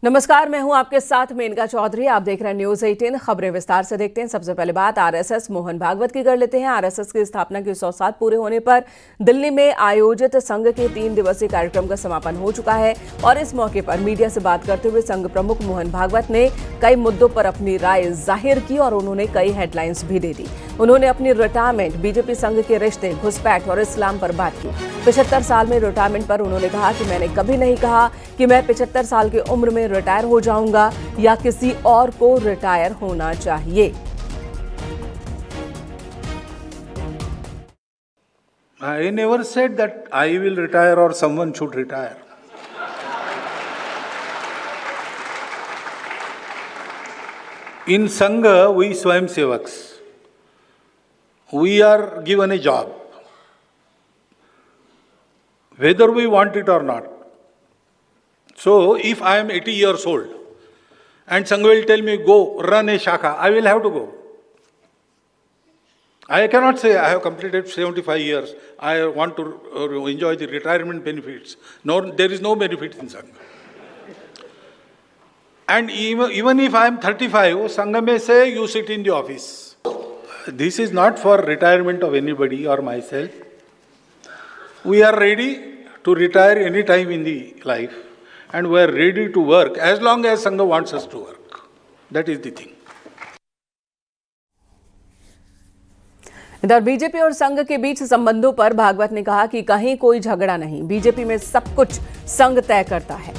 नमस्कार, मैं हूं आपके साथ मेनका चौधरी। आप देख रहे हैं न्यूज 18। खबरें विस्तार से देखते हैं। सबसे पहले बात आरएसएस मोहन भागवत की कर लेते हैं। आरएसएस की स्थापना के 100 साल पूरे होने पर दिल्ली में आयोजित संघ के 3 दिवसीय कार्यक्रम का समापन हो चुका है और इस मौके पर मीडिया से बात करते हुए संघ प्रमुख मोहन भागवत ने कई मुद्दों पर अपनी राय जाहिर की और उन्होंने कई हेडलाइंस भी दे दी। उन्होंने अपनी रिटायरमेंट, बीजेपी संघ के रिश्ते, घुसपैठ और इस्लाम पर बात की। 75 साल में रिटायरमेंट पर उन्होंने कहा कि मैंने कभी नहीं कहा कि मैं 75 साल की उम्र में रिटायर हो जाऊंगा या किसी और को रिटायर होना चाहिए। I never said that I will retire or someone should retire. In Sangha, we Swayamsevaks, we are given a job, whether we want it or not. So, if I am 80 years old and Sangha will tell me, go run a shakha, I will have to go. I cannot say I have completed 75 years, I want to enjoy the retirement benefits. No, there is no benefit in Sangha. And even if I am 35, Sangha may say, you sit in the office. This is not for retirement of anybody or myself. We are ready to retire any time in the life. And we are ready to work as long as Sangha wants us to work. That is the thing. इधर BJP और संघ के बीच संबंधों पर भागवत ने कहा कि कहीं कोई झगड़ा नहीं, बीजेपी में सब कुछ संघ तय करता है।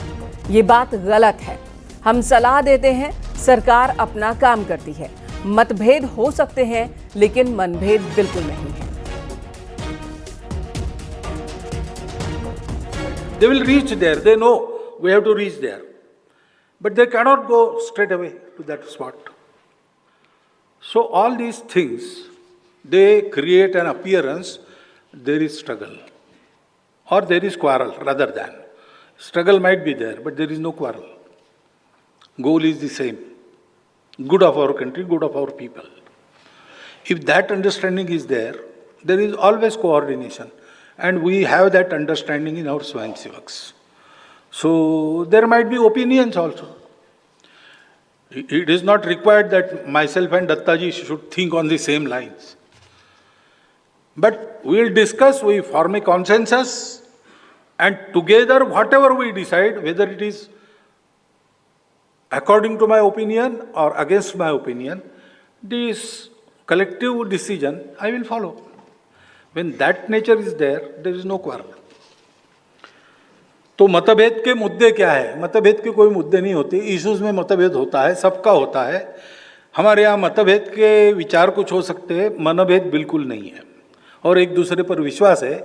ये बात गलत है। हम सलाह देते हैं, सरकार अपना काम करती है। मतभेद हो सकते हैं लेकिन मनभेद बिल्कुल नहीं है। They will reach there. They know we have to reach there. But they cannot go straight away to that spot. So all these things, they create an appearance there is struggle or there is quarrel rather than. Struggle might be there, but there is no quarrel. Goal is the same. Good of our country, good of our people. If that understanding is there, there is always coordination. And we have that understanding in our Swayamsevaks. So there might be opinions also. It is not required that myself and Dattaji should think on the same lines. But we will discuss, we form a consensus, and together whatever we decide, whether it is according to my opinion or against my opinion, this collective decision I will follow. When that nature is there is no quarrel. तो मतभेद के मुद्दे क्या है? मतभेद के कोई मुद्दे नहीं होते। इश्यूज में मतभेद होता है, सबका होता है। हमारे यहाँ मतभेद के विचार कुछ हो सकते हैं, मनभेद बिल्कुल नहीं है। और एक दूसरे पर विश्वास है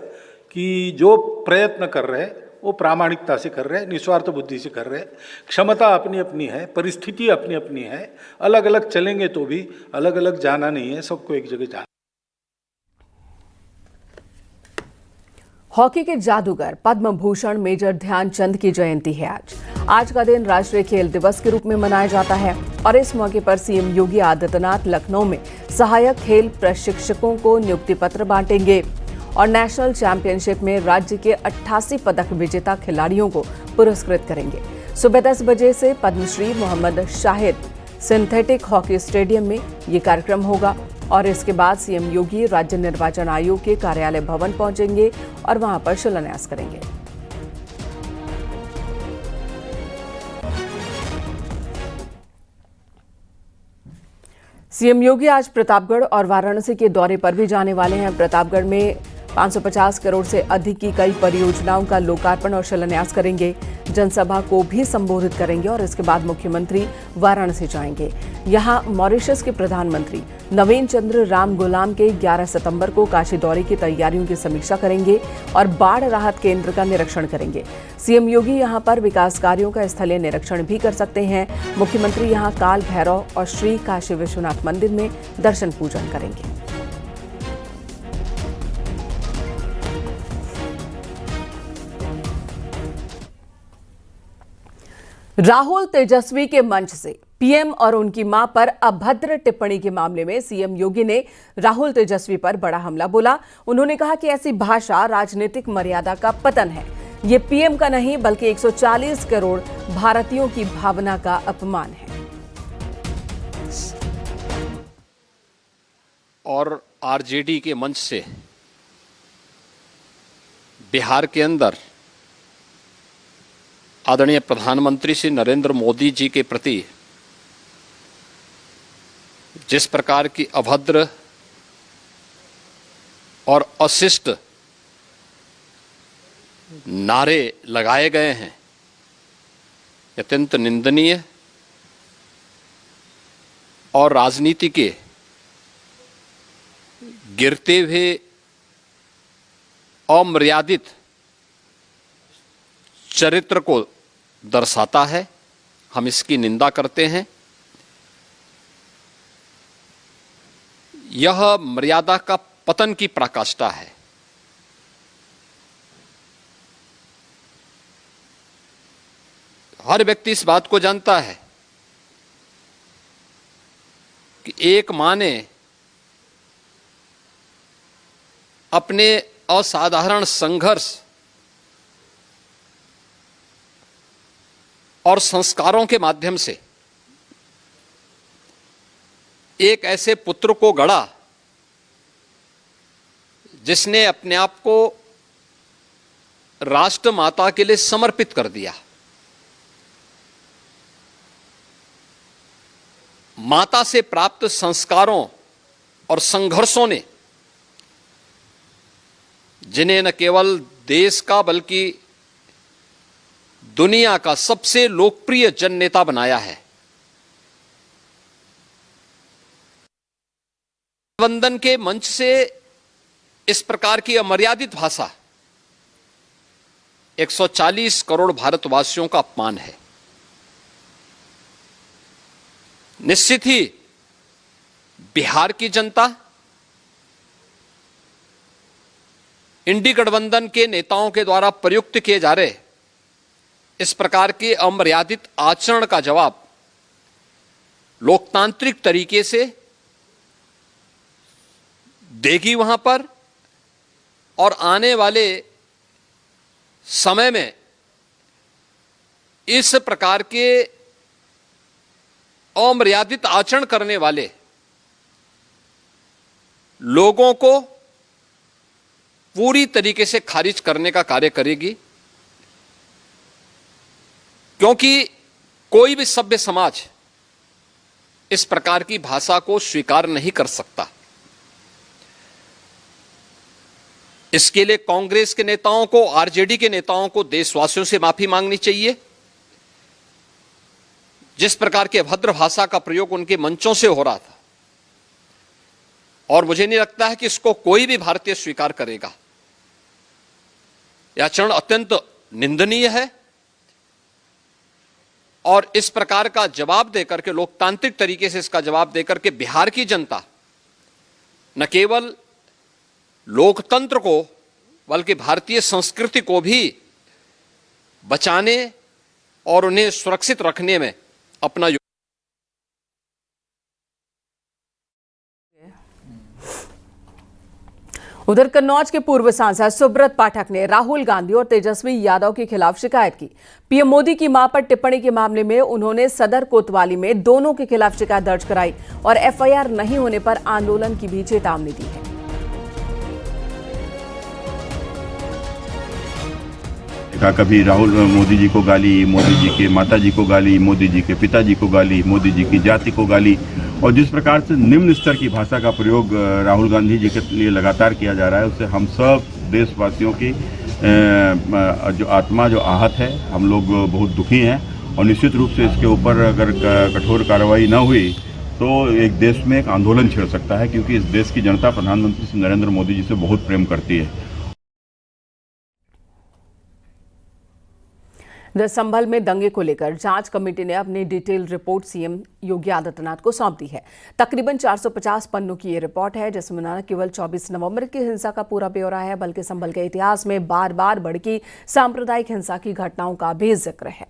कि जो प्रयत्न कर रहे हैं वो प्रामाणिकता से कर रहे हैं, निस्वार्थ बुद्धि से कर रहे हैं। क्षमता अपनी अपनी है, परिस्थिति अपनी अपनी है। अलग अलग चलेंगे तो भी अलग अलग जाना नहीं है, सबको एक जगह जाना। हॉकी के जादूगर पद्म भूषण मेजर ध्यानचंद की जयंती है आज का दिन राष्ट्रीय खेल दिवस के रूप में मनाया जाता है और इस मौके पर सीएम योगी आदित्यनाथ लखनऊ में सहायक खेल प्रशिक्षकों को नियुक्ति पत्र बांटेंगे और नेशनल चैंपियनशिप में राज्य के 88 पदक विजेता खिलाड़ियों को पुरस्कृत करेंगे। सुबह 10 बजे से Padmashri Mohammad Shahid synthetic hockey stadium में ये कार्यक्रम होगा और इसके बाद सीएम योगी राज्य निर्वाचन आयोग के कार्यालय भवन पहुंचेंगे और वहां पर शिलान्यास करेंगे। सीएम योगी आज प्रतापगढ़ और वाराणसी के दौरे पर भी जाने वाले हैं। प्रतापगढ़ में 550 करोड़ से अधिक की कई परियोजनाओं का लोकार्पण और शिलान्यास करेंगे। जनसभा को भी संबोधित करेंगे और इसके बाद मुख्यमंत्री वाराणसी जाएंगे। यहां मॉरिशस के प्रधानमंत्री नवीन चंद्र राम गुलाम के 11 सितंबर को काशी दौरे की तैयारियों की समीक्षा करेंगे और बाढ़ राहत केंद्र का निरीक्षण करेंगे। सीएम योगी यहां पर विकास कार्यों का स्थलीय निरीक्षण भी कर सकते हैं। मुख्यमंत्री यहां काल भैरव और श्री काशी विश्वनाथ मंदिर में दर्शन पूजन करेंगे। राहुल तेजस्वी के मंच से पीएम और उनकी मां पर अभद्र टिप्पणी के मामले में सीएम योगी ने राहुल तेजस्वी पर बड़ा हमला बोला। उन्होंने कहा कि ऐसी भाषा राजनीतिक मर्यादा का पतन है। ये पीएम का नहीं बल्कि 140 करोड़ भारतीयों की भावना का अपमान है। और आरजेडी के मंच से बिहार के अंदर आदरणीय प्रधानमंत्री श्री नरेंद्र मोदी जी के प्रति जिस प्रकार की अभद्र और अशिष्ट नारे लगाए गए हैं, अत्यंत निंदनीय और राजनीति के गिरते हुए अमर्यादित चरित्र को दर्शाता है। हम इसकी निंदा करते हैं। यह मर्यादा का पतन की पराकाष्ठा है। हर व्यक्ति इस बात को जानता है कि एक मां ने अपने असाधारण संघर्ष और संस्कारों के माध्यम से एक ऐसे पुत्र को गढ़ा जिसने अपने आप को राष्ट्र माता के लिए समर्पित कर दिया। माता से प्राप्त संस्कारों और संघर्षों ने जिन्हें न केवल देश का बल्कि दुनिया का सबसे लोकप्रिय जन नेता बनाया है। गठबंधन के मंच से इस प्रकार की अमर्यादित भाषा 140 करोड़ भारतवासियों का अपमान है। निश्चित ही बिहार की जनता इंडी गठबंधन के नेताओं के द्वारा प्रयुक्त किए जा रहे इस प्रकार के अमर्यादित आचरण का जवाब लोकतांत्रिक तरीके से देगी वहां पर, और आने वाले समय में इस प्रकार के अमर्यादित आचरण करने वाले लोगों को पूरी तरीके से खारिज करने का कार्य करेगी। क्योंकि कोई भी सभ्य समाज इस प्रकार की भाषा को स्वीकार नहीं कर सकता। इसके लिए कांग्रेस के नेताओं को, आरजेडी के नेताओं को देशवासियों से माफी मांगनी चाहिए। जिस प्रकार की अभद्र भाषा का प्रयोग उनके मंचों से हो रहा था, और मुझे नहीं लगता है कि इसको कोई भी भारतीय स्वीकार करेगा। यह आचरण अत्यंत निंदनीय है, और इस प्रकार का जवाब देकर के, लोकतांत्रिक तरीके से इसका जवाब देकर के बिहार की जनता न केवल लोकतंत्र को बल्कि भारतीय संस्कृति को भी बचाने और उन्हें सुरक्षित रखने में अपना उधर कन्नौज के पूर्व सांसद सुब्रत पाठक ने राहुल गांधी और तेजस्वी यादव के खिलाफ शिकायत की। पीएम मोदी की मां पर टिप्पणी के मामले में उन्होंने सदर कोतवाली में दोनों के खिलाफ शिकायत दर्ज कराई और एफआईआर नहीं होने पर आंदोलन की भी चेतावनी दी है। कभी राहुल मोदी जी को गाली, मोदी जी के माता जी को गाली, मोदी जी के पिताजी को गाली, मोदी जी की जाति को गाली, और जिस प्रकार से निम्न स्तर की भाषा का प्रयोग राहुल गांधी जी के लिए लगातार किया जा रहा है, उससे हम सब देशवासियों की जो आत्मा जो आहत है, हम लोग बहुत दुखी हैं। और निश्चित रूप से इसके ऊपर अगर कठोर कार्रवाई न हुई तो एक देश में एक आंदोलन छिड़ सकता है, क्योंकि इस देश की जनता प्रधानमंत्री श्री नरेंद्र मोदी जी से बहुत प्रेम करती है। संभल में दंगे को लेकर जांच कमेटी ने अपनी detail report CM Yogi Adityanath को सौंप दी है। तकरीबन 450 पन्नों की ये रिपोर्ट है, जिसमें न केवल 24 नवंबर की हिंसा का पूरा ब्यौरा है, बल्कि संभल के इतिहास में बार बार भड़की सांप्रदायिक हिंसा की घटनाओं का भी जिक्र है।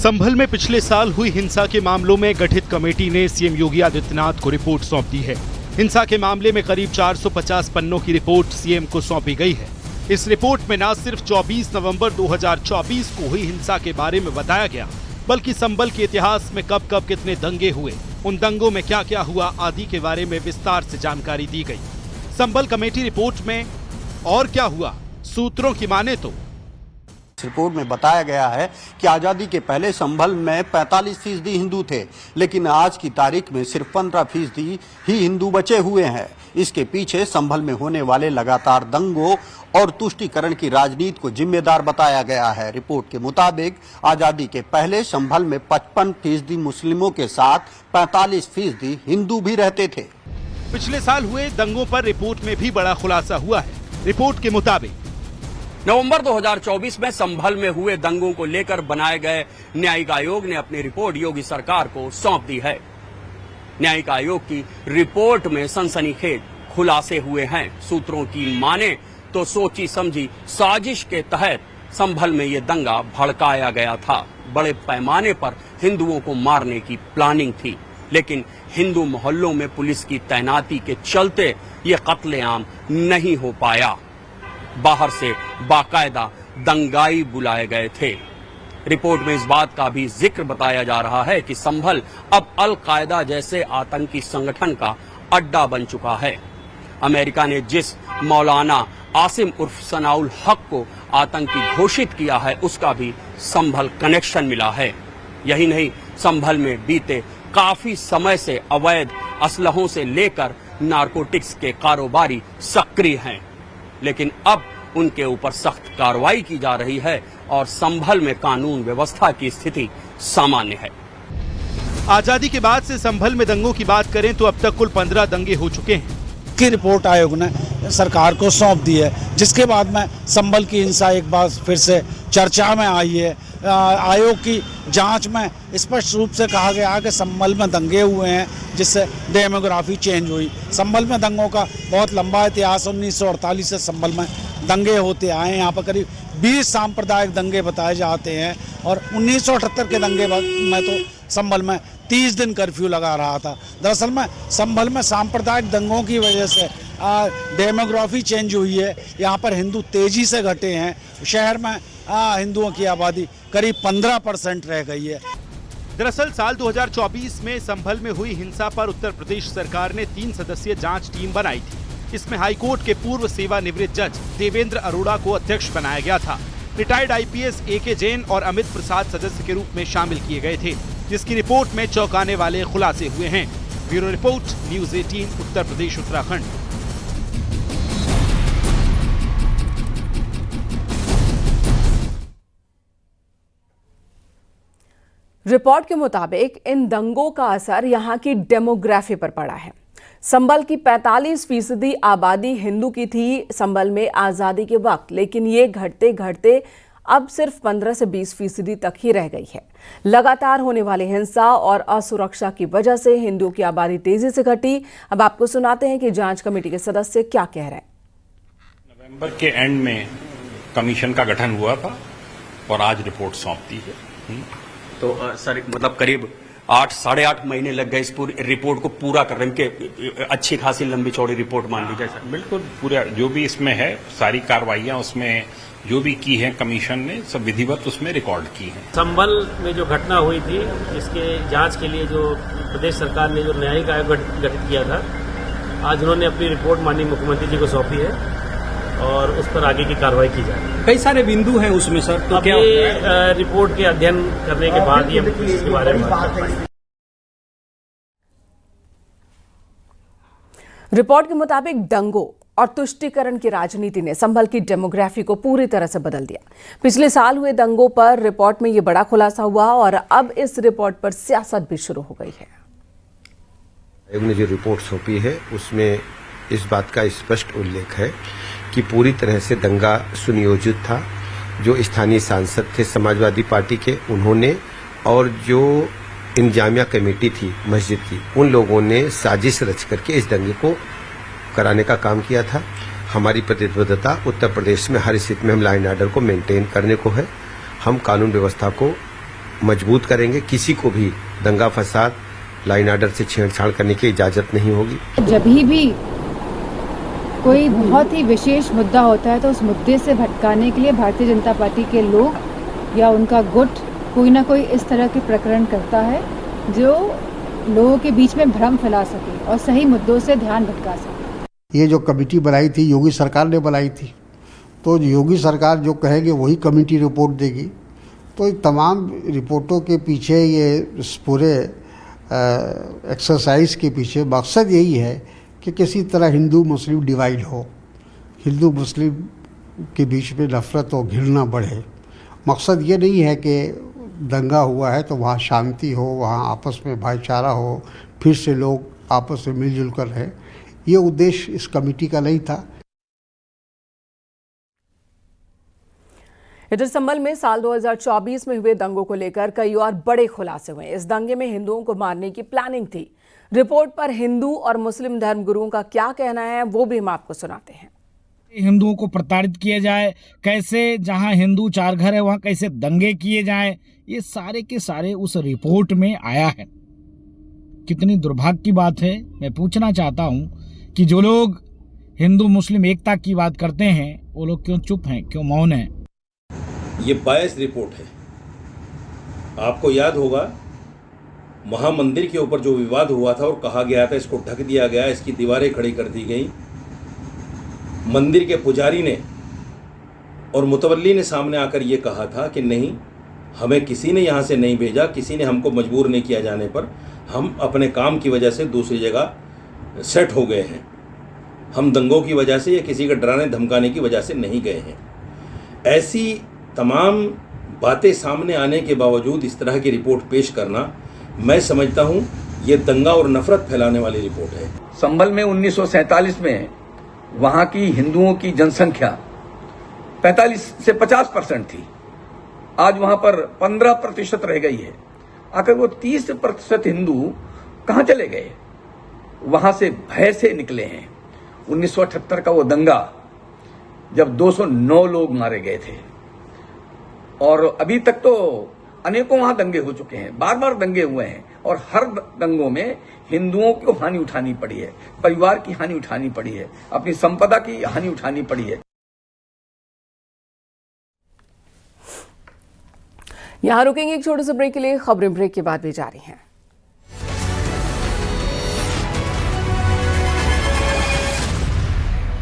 संभल में पिछले साल हुई हिंसा के मामलों में गठित कमेटी ने सीएम योगी आदित्यनाथ को रिपोर्ट सौंप दी है। हिंसा के मामले में करीब 450 पन्नों की रिपोर्ट सीएम को सौंपी गई है। इस रिपोर्ट में न सिर्फ 24 नवंबर 2024 को हुई हिंसा के बारे में बताया गया, बल्कि संभल के इतिहास में कब कब कितने दंगे हुए, उन दंगों में क्या क्या हुआ आदि के बारे में विस्तार से जानकारी दी गई। संभल कमेटी रिपोर्ट में और क्या हुआ, सूत्रों की माने तो रिपोर्ट में बताया गया है कि आजादी के पहले संभल में 45% हिंदू थे, लेकिन आज की तारीख में सिर्फ 15% ही हिंदू बचे हुए हैं। इसके पीछे संभल में होने वाले लगातार दंगों और तुष्टीकरण की राजनीति को जिम्मेदार बताया गया है। रिपोर्ट के मुताबिक आजादी के पहले संभल में 55% मुस्लिमों के साथ 45% हिंदू भी रहते थे। पिछले साल हुए दंगों पर रिपोर्ट में भी बड़ा खुलासा हुआ है। रिपोर्ट के मुताबिक नवंबर 2024 में संभल में हुए दंगों को लेकर बनाए गए न्यायिक आयोग ने अपनी रिपोर्ट योगी सरकार को सौंप दी है। न्यायिक आयोग की रिपोर्ट में सनसनीखेज खुलासे हुए हैं। सूत्रों की माने तो सोची समझी साजिश के तहत संभल में ये दंगा भड़काया गया था। बड़े पैमाने पर हिंदुओं को मारने की प्लानिंग थी, लेकिन हिंदू मोहल्लों में पुलिस की तैनाती के चलते ये कत्लेआम नहीं हो पाया। बाहर से बाकायदा दंगाई बुलाए गए थे। रिपोर्ट में इस बात का भी जिक्र बताया जा रहा है कि संभल अब अल कायदा जैसे आतंकी संगठन का अड्डा बन चुका है। अमेरिका ने जिस मौलाना आसिम उर्फ सनाउल हक को आतंकी घोषित किया है, उसका भी संभल कनेक्शन मिला है। यही नहीं, संभल में बीते काफी समय से अवैध असलहों से लेकर नारकोटिक्स के कारोबारी सक्रिय हैं, लेकिन अब उनके ऊपर सख्त कार्रवाई की जा रही है और संभल में कानून व्यवस्था की स्थिति सामान्य है। आजादी के बाद से संभल में दंगों की बात करें तो अब तक कुल 15 दंगे हो चुके हैं। की रिपोर्ट आयोग ने सरकार को सौंप दी है, जिसके बाद में संभल की हिंसा एक बार फिर से चर्चा में आई है। आयोग की जांच में स्पष्ट रूप से कहा गया कि संभल में दंगे हुए हैं, जिससे डेमोग्राफी चेंज हुई। संभल में दंगों का बहुत लंबा इतिहास, 1948 से संभल में दंगे होते आए हैं। यहाँ पर करीब 20 सांप्रदायिक दंगे बताए जाते हैं और 1978 के दंगे में तो संभल में 30 दिन कर्फ्यू लगा रहा था। दरअसल में संभल में सांप्रदायिक दंगों की वजह से डेमोग्राफी चेंज हुई है। यहाँ पर हिंदू तेजी से घटे हैं। शहर में हिंदुओं की आबादी करीब 15% रह गई है। दरअसल साल 2024 में संभल में हुई हिंसा पर उत्तर प्रदेश सरकार ने 3 सदस्यीय जांच टीम बनाई थी। इसमें हाईकोर्ट के पूर्व सेवानिवृत्त जज देवेंद्र अरोड़ा को अध्यक्ष बनाया गया था। रिटायर्ड आईपीएस AK जैन और अमित प्रसाद सदस्य के रूप में शामिल किए गए थे, जिसकी रिपोर्ट में चौंकाने वाले खुलासे हुए हैं। Bureau report, news 18, Uttar Pradesh, Uttarakhand. Report के मुताबिक इन दंगों का असर यहां की डेमोग्राफी पर पड़ा है। संभल की 45% आबादी हिंदू की थी संभल में आजादी के वक्त, लेकिन ये घटते घटते अब सिर्फ 15 से 20% तक ही रह गई है। लगातार होने वाली हिंसा और असुरक्षा की वजह से हिंदुओं की आबादी तेजी से घटी। अब आपको सुनाते हैं कि जांच कमेटी के सदस्य क्या कह रहे हैं। नवंबर के एंड में कमीशन का गठन हुआ था और आज रिपोर्ट सौंपती है। तो सर, मतलब करीब 8 8.5 महीने लग गए इस पूरी रिपोर्ट को पूरा करने में। अच्छी खासी लंबी चौड़ी रिपोर्ट मान लीजिए सर। बिल्कुल, पूरा जो भी इसमें है, सारी कार्रवाइयां उसमें जो भी की हैं कमीशन ने, सब विधिवत उसमें रिकॉर्ड की हैं। संभल में जो घटना हुई थी, इसके जांच के लिए जो प्रदेश सरकार ने जो न्यायिक आयोग गठित किया था, आज उन्होंने अपनी रिपोर्ट माननीय मुख्यमंत्री जी को सौंपी है और उस पर आगे की कार्रवाई की जाएगी। कई सारे बिंदु हैं उसमें सर, तो क्या रिपोर्ट के अध्ययन करने के बाद ही हम इसके बारे में बात कर पाएंगे। रिपोर्ट के मुताबिक दंगों और तुष्टीकरण की राजनीति ने संभल की डेमोग्राफी को पूरी तरह से बदल दिया। पिछले साल हुए दंगों पर रिपोर्ट में यह बड़ा खुलासा हुआ और अब इस रिपोर्ट पर सियासत भी शुरू हो गई है। आयोग ने जो रिपोर्ट सौंपी है उसमें इस बात का स्पष्ट उल्लेख है कि पूरी तरह से दंगा सुनियोजित था। जो स्थानीय सांसद थे समाजवादी पार्टी के, उन्होंने, और जो इंतजामिया कमेटी थी मस्जिद की, उन लोगों ने साजिश रच करके इस दंगे को कराने का काम किया था। हमारी प्रतिबद्धता उत्तर प्रदेश में हर स्थिति में हम लॉ एंड ऑर्डर को मेंटेन करने को है। हम कानून व्यवस्था को मजबूत करेंगे। किसी को भी दंगा फसाद लाइन ऑर्डर से छेड़छाड़ करने की इजाजत नहीं होगी। जब भी कोई बहुत ही विशेष मुद्दा होता है तो उस मुद्दे से भटकाने के लिए भारतीय जनता पार्टी के लोग या उनका गुट कोई ना कोई इस तरह के प्रकरण करता है जो लोगों के बीच में भ्रम फैला सके और सही मुद्दों से ध्यान भटका सके। ये जो कमेटी बनाई थी योगी सरकार ने बनाई थी, तो योगी सरकार जो कहेगी वही कमेटी रिपोर्ट देगी। तो तमाम रिपोर्टों के पीछे ये इस पूरे एक्सरसाइज के पीछे मकसद यही है कि किसी तरह हिंदू मुस्लिम डिवाइड हो, हिंदू मुस्लिम के बीच में नफरत और घृणा बढ़े। मकसद ये नहीं है कि दंगा हुआ है तो वहाँ शांति हो, वहाँ आपस में भाईचारा हो, फिर से लोग आपस में मिलजुल कर रहें। ये उद्देश्य इस कमेटी का नहीं था। इधर संभल में साल 2024 में हुए दंगों को लेकर कई और बड़े खुलासे हुए। इस दंगे में हिंदुओं को मारने की प्लानिंग थी। रिपोर्ट पर हिंदू और मुस्लिम धर्मगुरुओं का क्या कहना है वो भी हम आपको सुनाते हैं। हिंदुओं को प्रताड़ित किया जाए, कैसे जहां हिंदू चार घर है वहां कैसे दंगे किए जाएं, ये सारे के सारे उस रिपोर्ट में आया है। कितनी दुर्भाग्य की बात है। मैं पूछना चाहता हूं कि जो लोग हिंदू मुस्लिम एकता की बात करते हैं वो लोग क्यों चुप हैं, क्यों मौन हैं? ये बायस रिपोर्ट है। आपको याद होगा महामंदिर के ऊपर जो विवाद हुआ था और कहा गया था इसको ढक दिया गया, इसकी दीवारें खड़ी कर दी गई। मंदिर के पुजारी ने और मुतवल्ली ने सामने आकर ये कहा था कि नहीं, हमें किसी ने यहाँ से नहीं भेजा, किसी ने हमको मजबूर नहीं किया जाने पर हम अपने काम की वजह से दूसरी जगह सेट हो गए हैं। हम दंगों की वजह से या किसी का डराने धमकाने की वजह से नहीं गए हैं। ऐसी तमाम बातें सामने आने के बावजूद इस तरह की रिपोर्ट पेश करना, मैं समझता हूं ये दंगा और नफरत फैलाने वाली रिपोर्ट है। संभल में 1947 में वहां की हिंदुओं की जनसंख्या 45 से 50% थी। आज वहां पर 15% रह गई है। आखिर वो 30% हिंदू कहां चले गए? वहां से भय से निकले हैं। 1978 का वो दंगा जब 209 लोग मारे गए थे और अभी तक तो अनेकों वहां दंगे हो चुके हैं, बार बार दंगे हुए हैं और हर दंगों में हिंदुओं को हानि उठानी पड़ी है, परिवार की हानि उठानी पड़ी है, अपनी संपदा की हानि उठानी पड़ी है। यहां रुकेंगे एक छोटे से ब्रेक के लिए। खबरें ब्रेक के बाद भी जारी हैं।